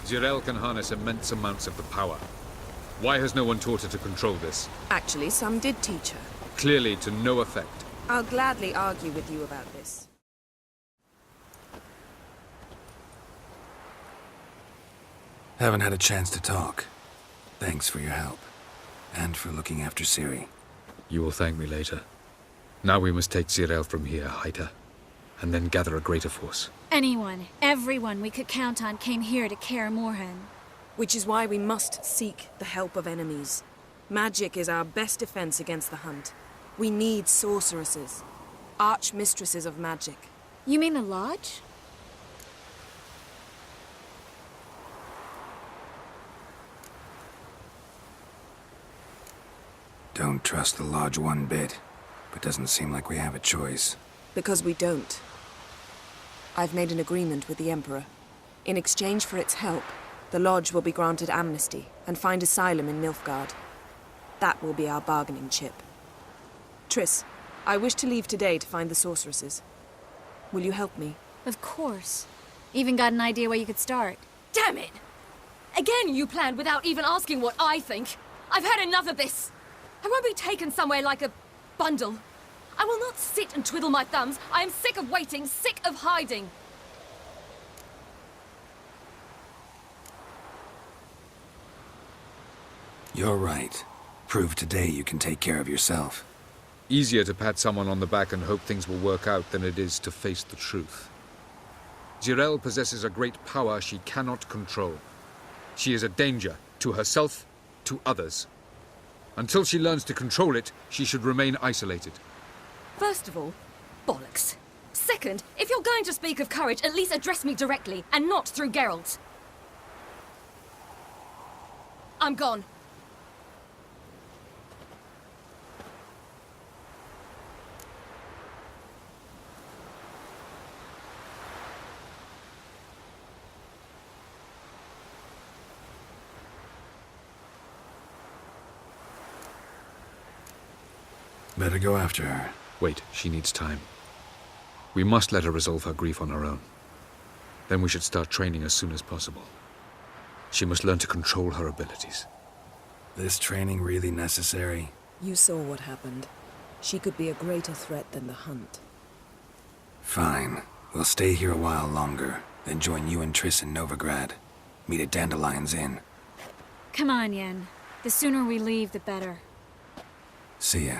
Geralt can harness immense amounts of the power. Why has no one taught her to control this? Actually, some did teach her. Clearly to no effect. I'll gladly argue with you about this. Haven't had a chance to talk. Thanks for your help. And for looking after Ciri. You will thank me later. Now we must take Geralt from here, hide her, and then gather a greater force. Anyone, everyone we could count on came here to Kaer Morhen. Which is why we must seek the help of enemies. Magic is our best defense against the hunt. We need sorceresses. Archmistresses of magic. You mean the Lodge? Don't trust the Lodge one bit, but doesn't seem like we have a choice. Because we don't. I've made an agreement with the Emperor. In exchange for its help, the Lodge will be granted amnesty and find asylum in Nilfgaard. That will be our bargaining chip. Triss, I wish to leave today to find the sorceresses. Will you help me? Of course. Even got an idea where you could start. Damn it! Again you planned without even asking what I think. I've had enough of this. I won't be taken somewhere like a bundle. I will not sit and twiddle my thumbs. I am sick of waiting, sick of hiding. You're right. Prove today you can take care of yourself. Easier to pat someone on the back and hope things will work out than it is to face the truth. Geralt possesses a great power she cannot control. She is a danger to herself, to others. Until she learns to control it, she should remain isolated. First of all, bollocks. Second, if you're going to speak of courage, at least address me directly, and not through Geralt. I'm gone. Better go after her. Wait, she needs time. We must let her resolve her grief on her own. Then we should start training as soon as possible. She must learn to control her abilities. This training really necessary? You saw what happened. She could be a greater threat than the hunt. Fine. We'll stay here a while longer, then join you and Triss in Novigrad. Meet at Dandelion's Inn. Come on, Yen. The sooner we leave, the better. See ya.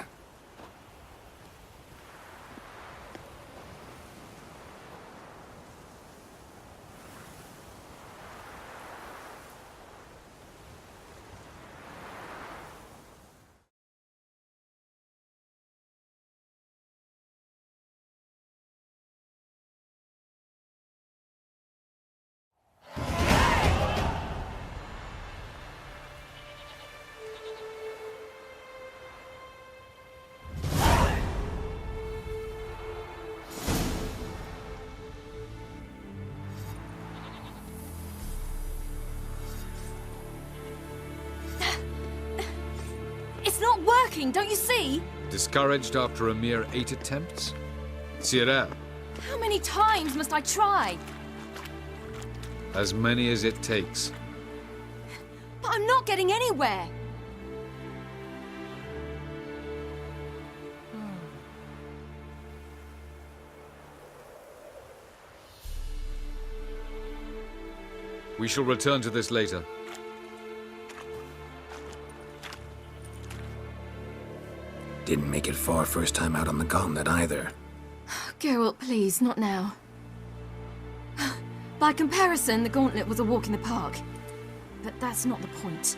It's not working, don't you see? Discouraged after a mere 8 attempts? Ciri, How many times must I try? as many as it takes. But I'm not getting anywhere. We shall return to this later. Didn't make it far first time out on the gauntlet either. Geralt, please, not now. By comparison, the gauntlet was a walk in the park. But that's not the point.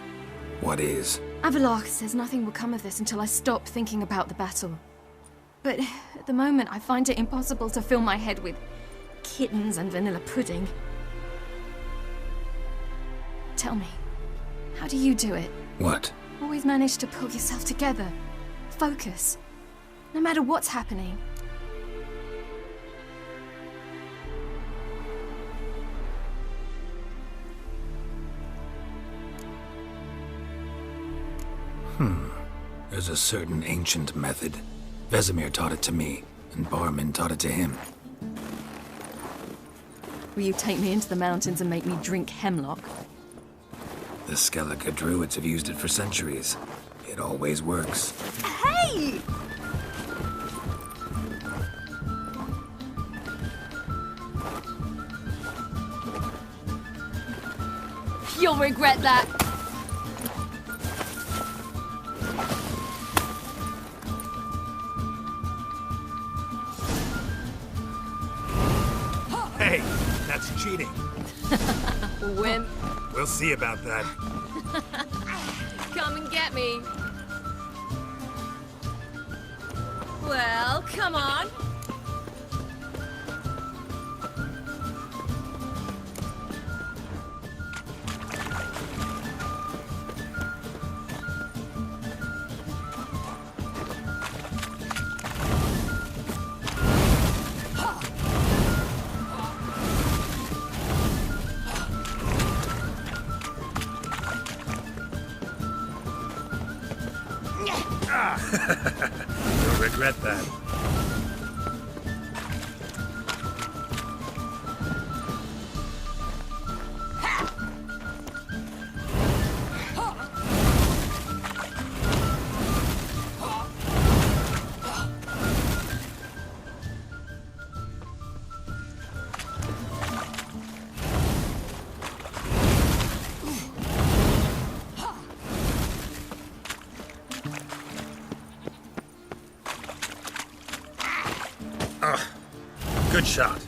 What is? Avallac'h says nothing will come of this until I stop thinking about the battle. But at the moment, I find it impossible to fill my head with kittens and vanilla pudding. Tell me, how do you do it? What? Always manage to pull yourself together. Focus. No matter what's happening. There's a certain ancient method. Vesemir taught it to me, and Barman taught it to him. Will you take me into the mountains and make me drink hemlock? The Skellige druids have used it for centuries. It always works. Hey! You'll regret that. Hey, that's cheating. Wimp. We'll see about that. Come and get me. Well, come on. You'll regret that. Good shot.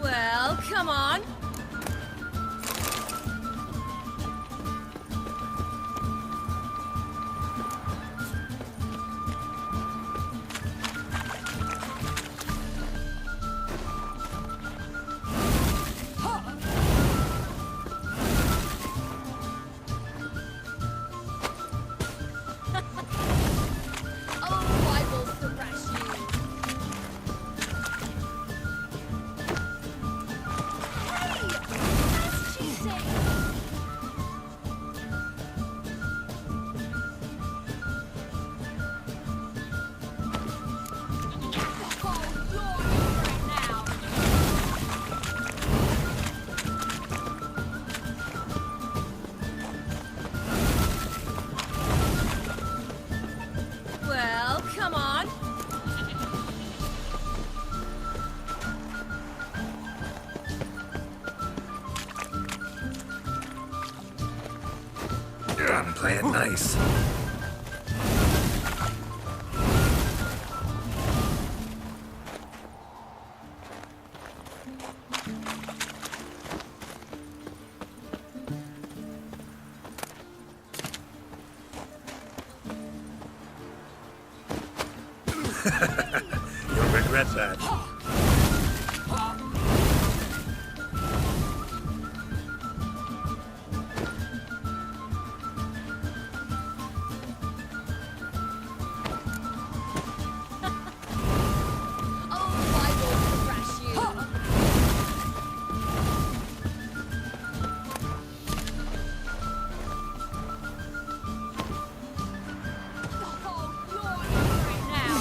Well, come on. Oh, I will thrash you. Hey! That's cheating! Oh, you're right now. Well, come on. I'm playing nice. You'll regret that. Oh, I will thrash you. Oh, you're right now.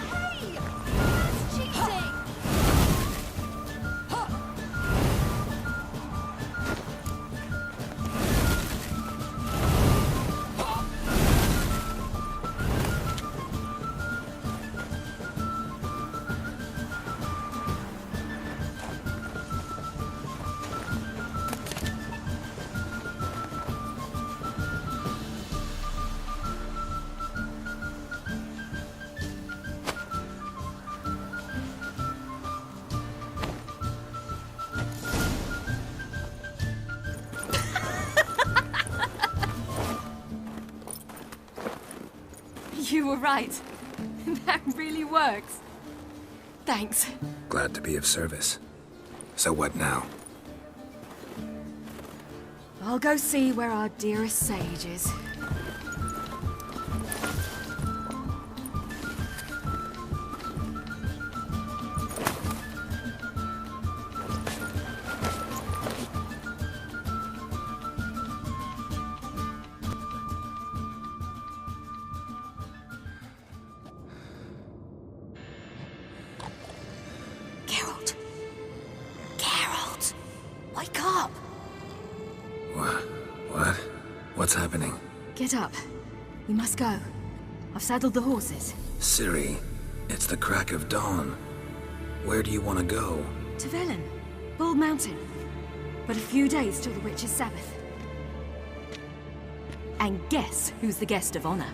Hey! That's cheating! You were right. That really works. Thanks. Glad to be of service. So what now? I'll go see where our dearest sage is. Wake up! What? What's happening? Get up. We must go. I've saddled the horses. Ciri, it's the crack of dawn. Where do you want to go? To Velen. Bald Mountain. But a few days till the Witch's Sabbath. And guess who's the guest of honor?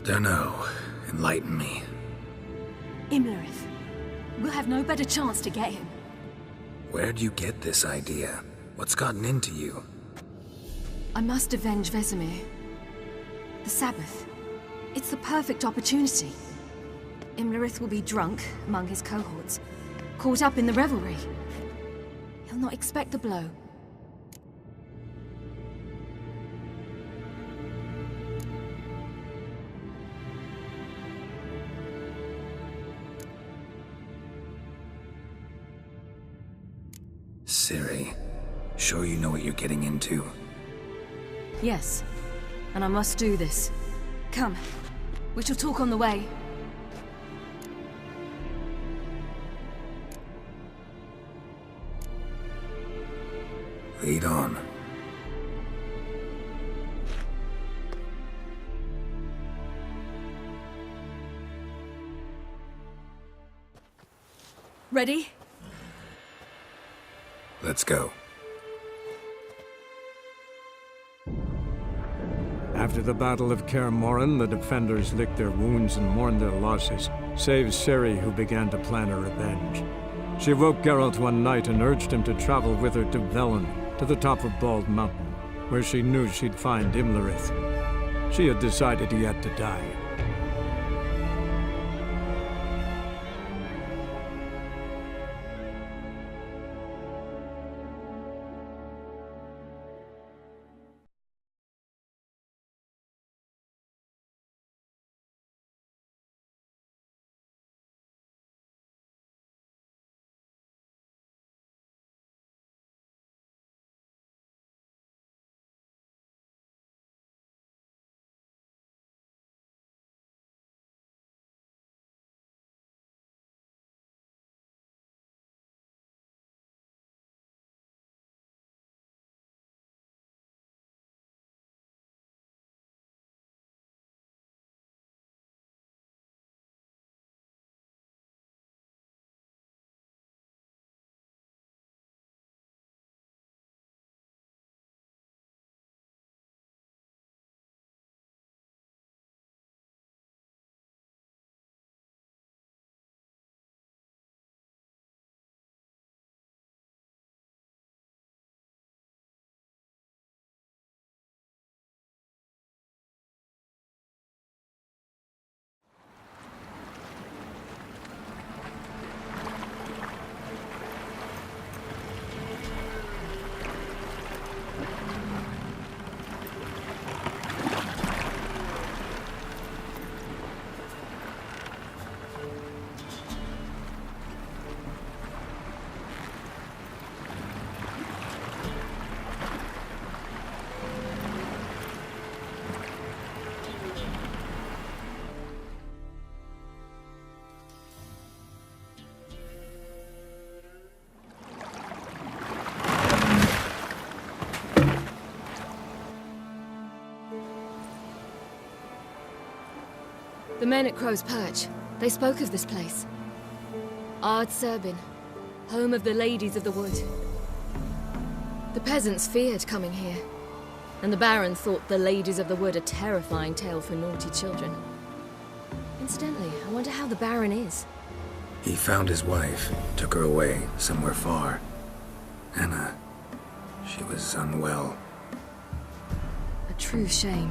Dunno. Enlighten me. Imlerith. We'll have no better chance to get him. Where'd you get this idea? What's gotten into you? I must avenge Vesemir. The Sabbath. It's the perfect opportunity. Imlerith will be drunk among his cohorts, caught up in the revelry. He'll not expect the blow. Ciri, sure you know what you're getting into? Yes, and I must do this. Come, we shall talk on the way. Lead on. Ready? Let's go. After the Battle of Kaer Morhen, the defenders licked their wounds and mourned their losses, save Ciri, who began to plan her revenge. She woke Geralt one night and urged him to travel with her to Velen, to the top of Bald Mountain, where she knew she'd find Imlerith. She had decided he had to die. The men at Crow's Perch, they spoke of this place. Ard Serbin, home of the Ladies of the Wood. The peasants feared coming here, and the Baron thought the Ladies of the Wood a terrifying tale for naughty children. Incidentally, I wonder how the Baron is. He found his wife, took her away, somewhere far. Anna, she was unwell. A true shame.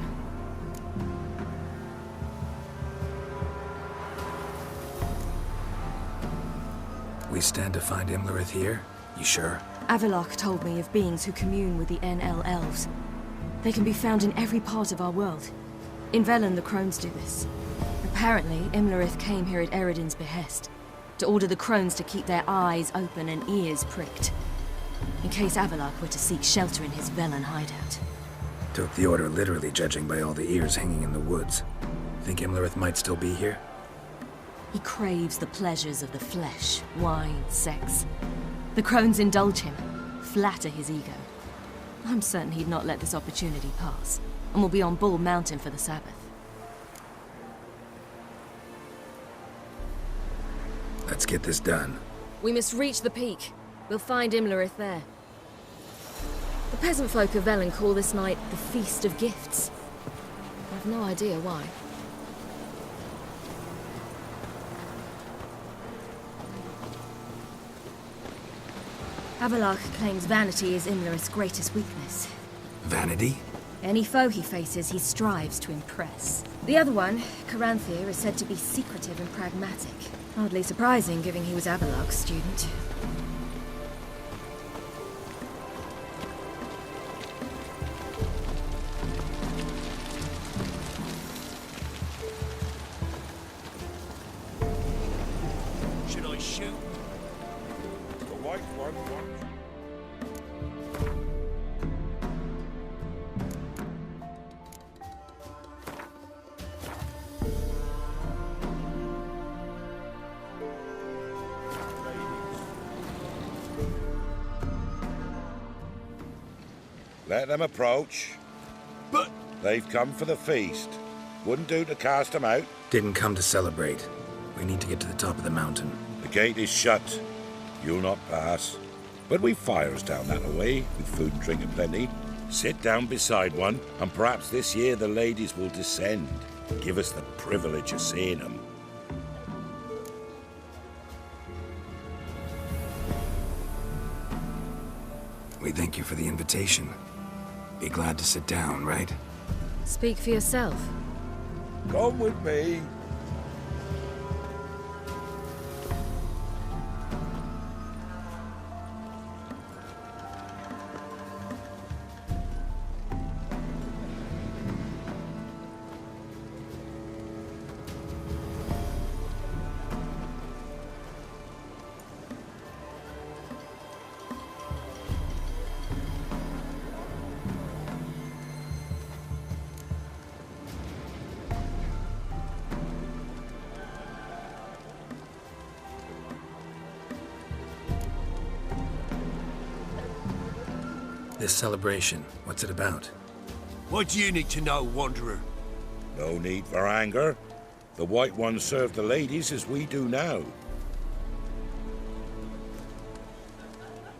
We stand to find Imlerith here? You sure? Avalok told me of beings who commune with the NL elves. They can be found in every part of our world. In Velen, the crones do this. Apparently, Imlerith came here at Eredin's behest, to order the crones to keep their eyes open and ears pricked, in case Avalok were to seek shelter in his Velen hideout. Took the order literally, judging by all the ears hanging in the woods. Think Imlerith might still be here? He craves the pleasures of the flesh, wine, sex. The crones indulge him, flatter his ego. I'm certain he'd not let this opportunity pass, and will be on Bull Mountain for the Sabbath. Let's get this done. We must reach the peak. We'll find Imlerith there. The peasant folk of Velen call this night the Feast of Gifts. I've no idea why. Avalach claims vanity is Imlerith's greatest weakness. Vanity? Any foe he faces, he strives to impress. The other one, Caranthir, is said to be secretive and pragmatic. Hardly surprising, given he was Avalach's student. Should I shoot? The white one wants... Let them approach. But... They've come for the feast. Wouldn't do to cast them out. Didn't come to celebrate. We need to get to the top of the mountain. The gate is shut. You'll not pass. But we've fires down that way, with food and drink aplenty. Sit down beside one, and perhaps this year the ladies will descend. Give us the privilege of seeing them. We thank you for the invitation. Be glad to sit down, right? Speak for yourself. Come with me. This celebration, what's it about? What do you need to know, Wanderer? No need for anger. The White Ones serve the ladies as we do now.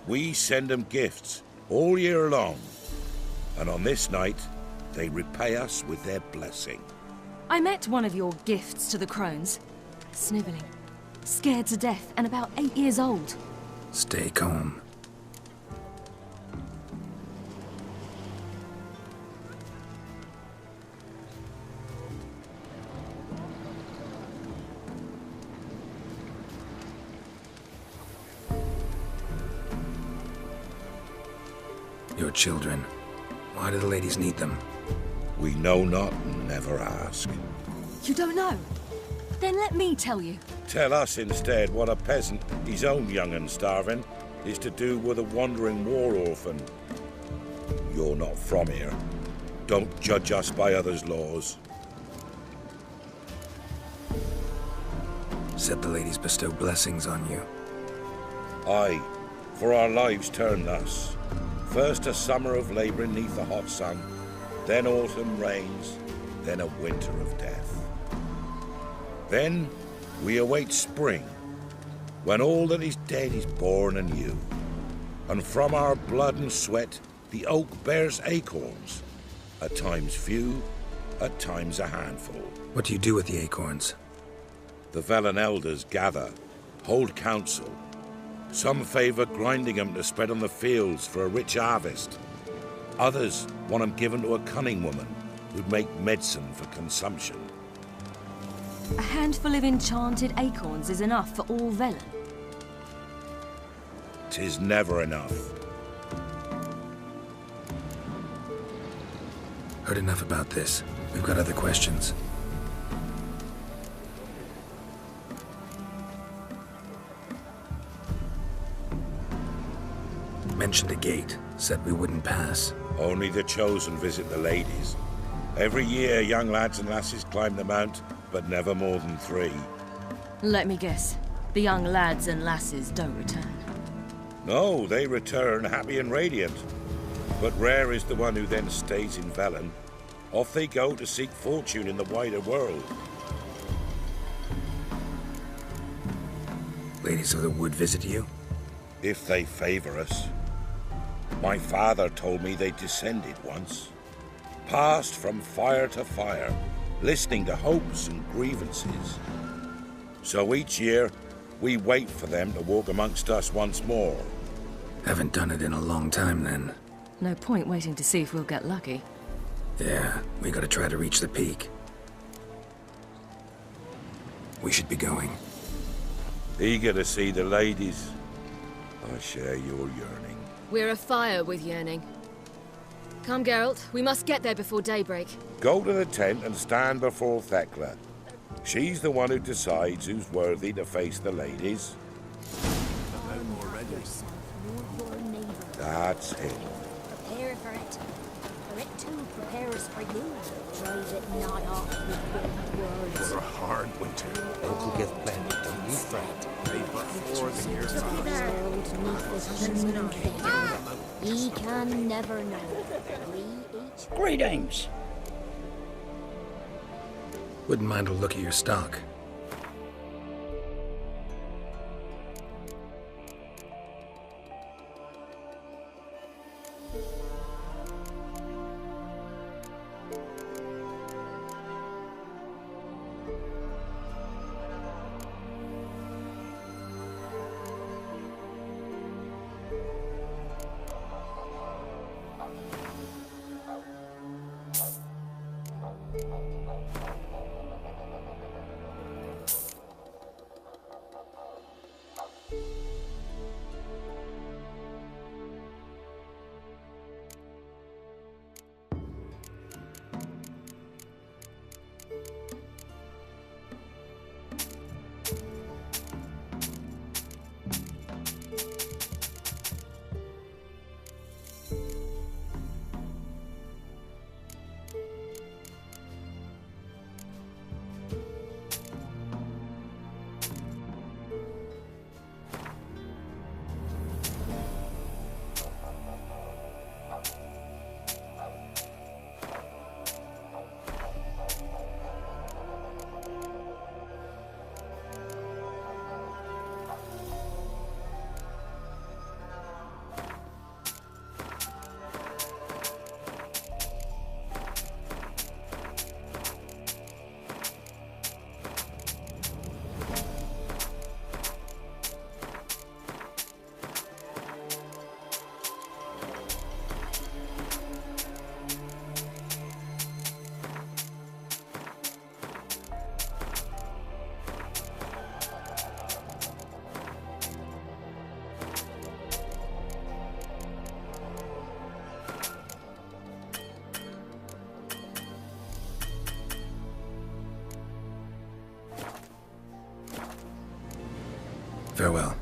We send them gifts all year long. And on this night, they repay us with their blessing. I met one of your gifts to the crones. Snivelling. Scared to death and about 8 years old. Stay calm. Your children. Why do the ladies need them? We know not and never ask. You don't know? Then let me tell you. Tell us instead what a peasant, his own young and starving, is to do with a wandering war orphan. You're not from here. Don't judge us by others' laws. Said the ladies bestow blessings on you. Aye, for our lives turn thus. First a summer of labouring neath the hot sun, then autumn rains, then a winter of death. Then we await spring, when all that is dead is born anew. And from our blood and sweat the oak bears acorns, at times few, at times a handful. What do you do with the acorns? The Velen elders gather, hold council. Some favour grinding them to spread on the fields for a rich harvest. Others want them given to a cunning woman who'd make medicine for consumption. A handful of enchanted acorns is enough for all Velen. 'Tis never enough. Heard enough about this. We've got other questions. Mentioned a gate. Said we wouldn't pass. Only the chosen visit the ladies. Every year young lads and lasses climb the mount, but never more than 3. Let me guess. The young lads and lasses don't return. No, they return happy and radiant. But rare is the one who then stays in Velen. Off they go to seek fortune in the wider world. Ladies of the Wood visit you? If they favor us. My father told me they descended once. Passed from fire to fire, listening to hopes and grievances. So each year, we wait for them to walk amongst us once more. Haven't done it in a long time, then. No point waiting to see if we'll get lucky. Yeah, we gotta try to reach the peak. We should be going. Eager to see the ladies. I share your yearning. We're afire with yearning. Come, Geralt. We must get there before daybreak. Go to the tent and stand before Thekla. She's the one who decides who's worthy to face the ladies. That's it. Prepare for it. For it too prepares for you. Drive it not off with wind words. For a hard winter. Local gift plenty, don't you fret. Ye can never know. We each... Greetings! Wouldn't mind a look at your stock. Farewell.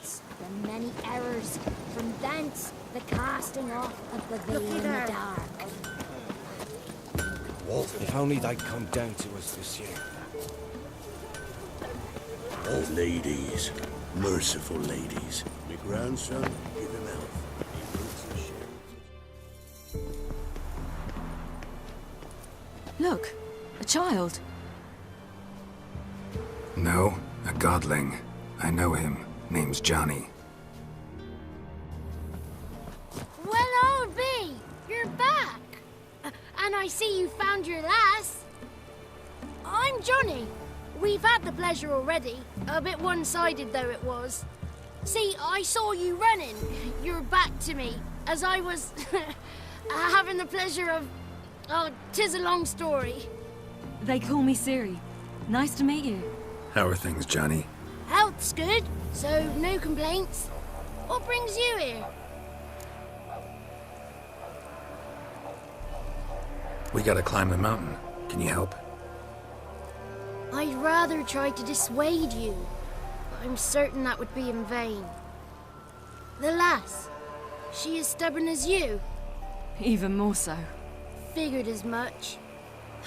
faults, the many errors, from thence the casting off of the veil in the dark. If only they'd come down to us this year. Oh, ladies. Merciful ladies. My grandson, give him health. He roots and shares. Look, a child. No, a godling. I know him. Name's Johnny. Well, old B, you're back. And I see you found your lass. I'm Johnny. We've had the pleasure already. A bit one-sided though it was. See, I saw you running. Your back to me, as I was having the pleasure of... Oh, 'tis a long story. They call me Ciri. Nice to meet you. How are things, Johnny? Health's good, so no complaints. What brings you here? We gotta climb the mountain. Can you help? I'd rather try to dissuade you, but I'm certain that would be in vain. The lass, she as stubborn as you? Even more so. Figured as much.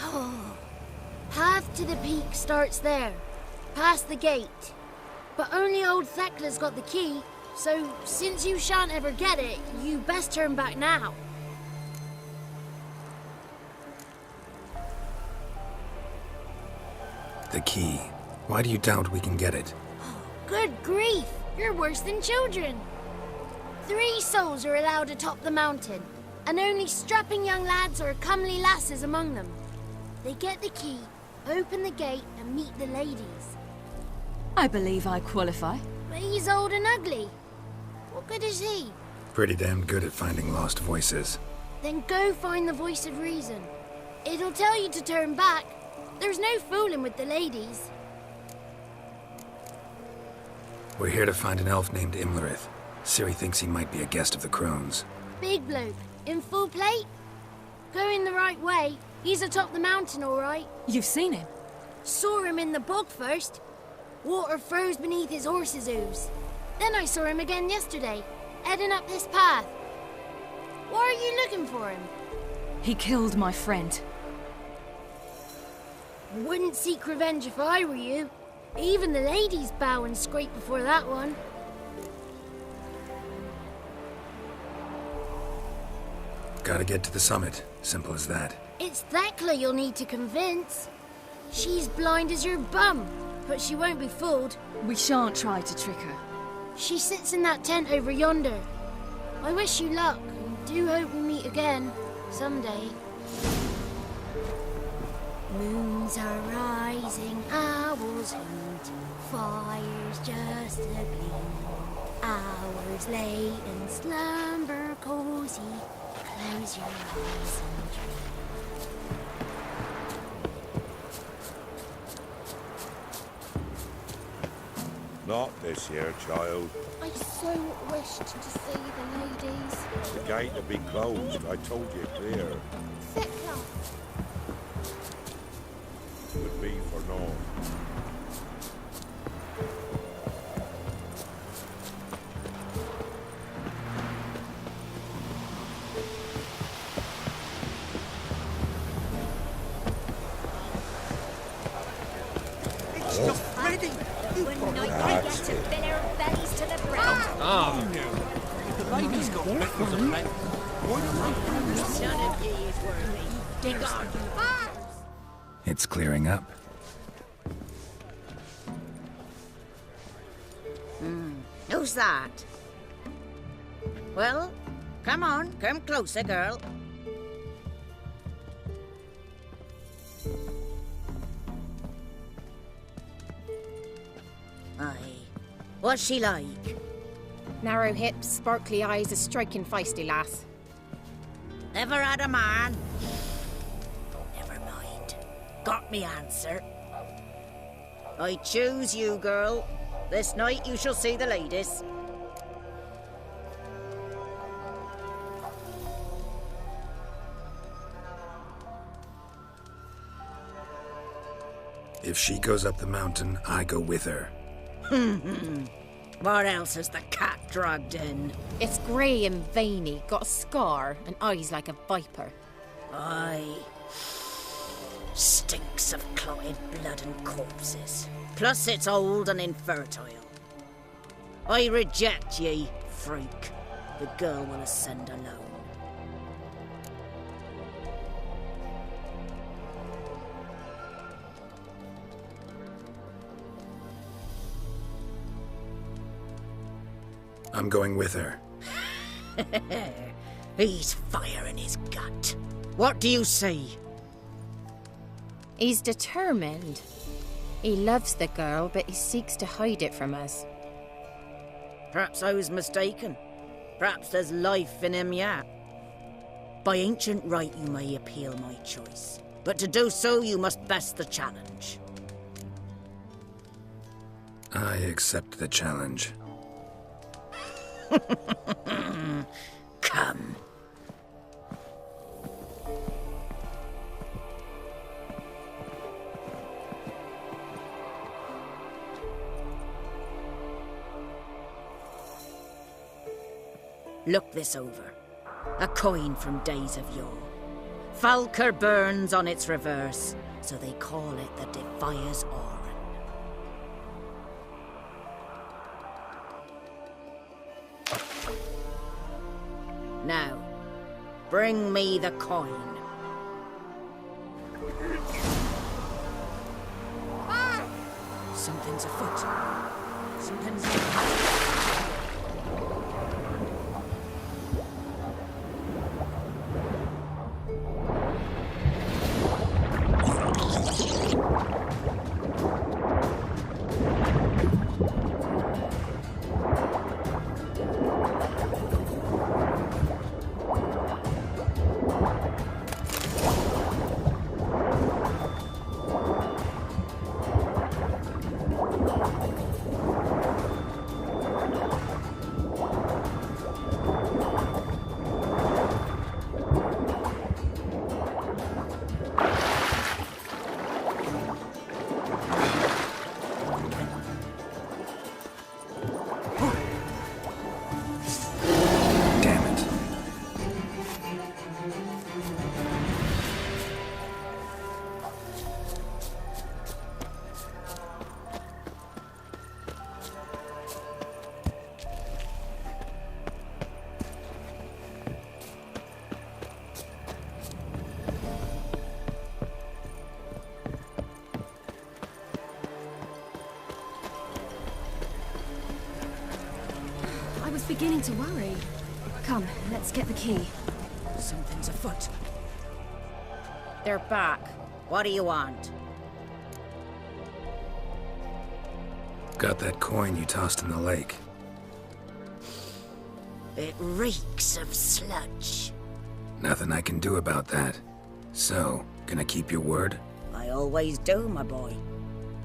Oh, path to the peak starts there, past the gate. But only old Thekla's got the key, so since you shan't ever get it, you best turn back now. The key. Why do you doubt we can get it? Good grief, you're worse than children. 3 souls are allowed atop the mountain, and only strapping young lads or comely lasses among them. They get the key, open the gate, and meet the ladies. I believe I qualify. But he's old and ugly. What good is he? Pretty damn good at finding lost voices. Then go find the voice of reason. It'll tell you to turn back. There's no fooling with the ladies. We're here to find an elf named Imlerith. Ciri thinks he might be a guest of the crones. Big bloke, in full plate? Going the right way. He's atop the mountain, all right. You've seen him? Saw him in the bog first. Water froze beneath his horse's hooves. Then I saw him again yesterday, heading up this path. Why are you looking for him? He killed my friend. Wouldn't seek revenge if I were you. Even the ladies bow and scrape before that one. Gotta get to the summit. Simple as that. It's Thekla you'll need to convince. She's blind as your bum, but she won't be fooled. We shan't try to trick her. She sits in that tent over yonder. I wish you luck, and do hope we meet again, someday. Moons are rising, owls hoot, fires just a gleam. Hours late and slumber cozy, close your eyes and dream. Not this year, child. I so wished to see the ladies. The gate will be closed. I told you clear. Thekla. Would be for naught. It's not ready. When night gets to fill our bellies to the brim. The lady's got better than that. None of ye is worthy. Dig on. It's clearing up. Who's that? Well, come on, come closer, girl. Aye. What's she like? Narrow hips, sparkly eyes, a striking feisty lass. Never had a man? Never mind. Got me answer. I choose you, girl. This night you shall see the ladies. If she goes up the mountain, I go with her. What else has the cat dragged in? It's grey and veiny, got a scar, and eyes like a viper. Aye. Stinks of clotted blood and corpses. Plus it's old and infertile. I reject ye, freak. The girl will ascend alone. I'm going with her. He's fire in his gut. What do you see? He's determined. He loves the girl, but he seeks to hide it from us. Perhaps I was mistaken. Perhaps there's life in him yet. By ancient right you may appeal my choice. But to do so you must best the challenge. I accept the challenge. Come. Look this over. A coin from days of yore. Falker burns on its reverse, so they call it the Defier's Aura. Now, bring me the coin. Something's afoot. Something's afoot. Beginning to worry. Come, let's get the key. Something's afoot. They're back. What do you want? Got that coin you tossed in the lake. It reeks of sludge. Nothing I can do about that. So, gonna keep your word? I always do, my boy.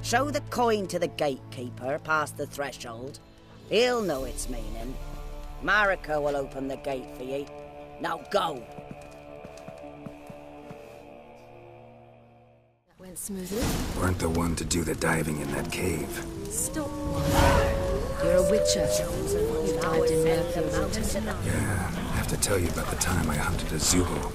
Show the coin to the gatekeeper past the threshold. He'll know its meaning. Marika will open the gate for ye. Now go! That went smoothly. Weren't the one to do the diving in that cave. Stop. You're a witcher. You dived in there for the mountains. Yeah, I have to tell you about the time I hunted a Zubul.